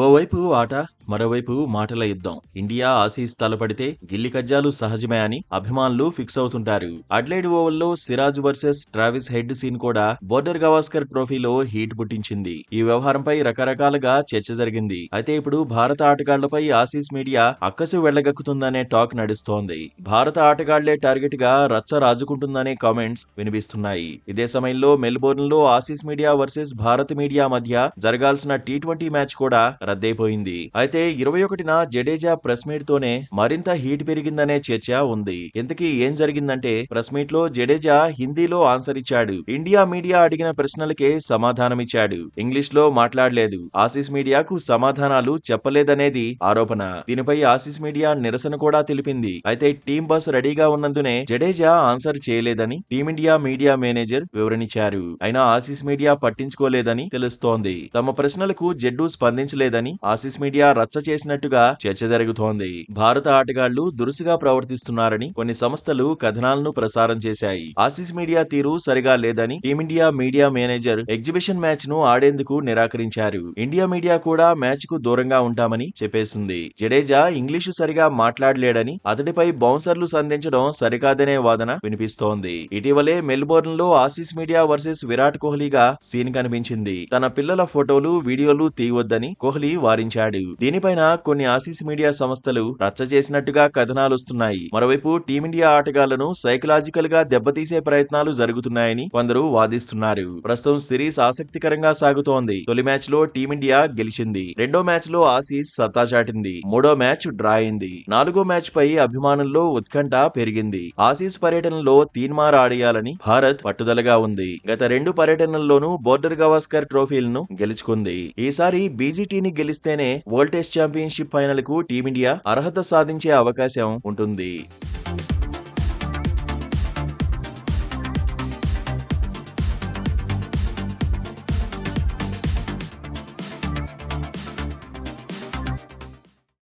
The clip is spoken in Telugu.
ఓవైపు ఆట, మరోవైపు మాటల యుద్ధం. ఇండియా ఆసీస్ తలపడితే గిల్లి కజ్జాలు సహజమే అని అభిమానులు ఫిక్స్ అవుతుంటారు. అడ్లైడ్ ఓవల్లో Siraj versus Travis Head scene కూడా బోర్డర్ గవాస్కర్ ట్రోఫీలో హీట్ పుట్టించింది. ఈ వ్యవహారంపై రకరకాలుగా చర్చ జరిగింది. అయితే ఇప్పుడు భారత ఆటగాళ్లపై ఆసీస్ మీడియా అక్కసు వెళ్లగక్కుతుందనే టాక్ నడుస్తోంది. భారత ఆటగాళ్లే టార్గెట్ గా రచ్చ రాజుకుంటుందనే కామెంట్స్ వినిపిస్తున్నాయి. ఇదే సమయంలో మెల్బోర్న్ లో Aussies media versus Bharat media మధ్య జరగాల్సిన టీ20 మ్యాచ్ కూడా రద్దయిపోయింది. అయితే 21న జడేజా ప్రెస్ మీట్ తోనే మరింత హీట్ పెరిగిందనే చర్చ ఉంది. ఇంతకీ ఏం జరిగిందంటే ప్రెస్ మీట్ లో జడేజా హిందీలో ఆన్సర్ ఇచ్చాడు. ఇండియా మీడియా అడిగిన ప్రశ్నలకే సమాధానమిచ్చాడు. ఇంగ్లీష్ లో మాట్లాడలేదు. ఆసీస్ మీడియాకు సమాధానాలు చెప్పలేదనేది ఆరోపణ. దీనిపై ఆసీస్ మీడియా నిరసన కూడా తెలిపింది. అయితే టీం బస్ రెడీగా ఉన్నందునే జడేజా ఆన్సర్ చేయలేదని టీమిండియా మీడియా మేనేజర్ వివరణించారు. అయినా ఆసీస్ మీడియా పట్టించుకోలేదని తెలుస్తోంది. తమ ప్రశ్నలకు జడ్డు స్పందించలేదని ఆసీస్ మీడియా రచ్చ చేసినట్టుగా చర్చ జరుగుతోంది. భారత ఆటగాళ్లు దురుసుగా ప్రవర్తిస్తున్నారని కొన్ని సంస్థలు కథనాలను ప్రసారం చేశాయి. ఆసీస్ మీడియా తీరు సరిగా లేదని team India media manager exhibition match ను ఆడేందుకు నిరాకరించారు. ఇండియా మీడియా కూడా మ్యాచ్ కు దూరంగా ఉంటామని చెప్పేసింది. జడేజా ఇంగ్లీషు సరిగా మాట్లాడలేడని అతడిపై బౌన్సర్లు సంధించడం సరికాదనే వాదన వినిపిస్తోంది. ఇటీవలే మెల్బోర్న్ లో ఆసీస్ మీడియా వర్సెస్ విరాట్ కోహ్లీగా సీన్ కనిపించింది. తన పిల్లల ఫోటోలు, వీడియోలు తీయవద్దని కోహ్లీ వారించాడు. దీనిపైన కొన్ని ఆసీస్ మీడియా సంస్థలు రచ్చ చేసినట్టుగా కథనాలొస్తున్నాయి. మరోవైపు టీమిండియా ఆటగాళ్లను సైకలాజికల్ గా దెబ్బతీసే ప్రయత్నాలు జరుగుతున్నాయని కొందరు వాదిస్తున్నారు. ప్రస్తుతం సిరీస్ ఆసక్తికరంగా సాగుతోంది. తొలి మ్యాచ్ లో టీమిండియా గెలిచింది. రెండో మ్యాచ్ లో ఆసీస్ సత్తా చాటింది. మూడో మ్యాచ్ డ్రా అయింది. నాలుగో మ్యాచ్ పై అభిమానుల్లో ఉత్కంఠ పెరిగింది. ఆసీస్ పర్యటనలో తీన్మార్ ఆడేయాలని భారత్ పట్టుదలగా ఉంది. గత 2 పర్యటనల్లోనూ బోర్డర్ గవాస్కర్ ట్రోఫీలను గెలుచుకుంది. ఈసారి బీజీటీని గెలిస్తేనే వరల్డ్ టెస్ట్ ఛాంపియన్షిప్ ఫైనల్ కు టీమిండియా అర్హత సాధించే అవకాశం ఉంటుంది.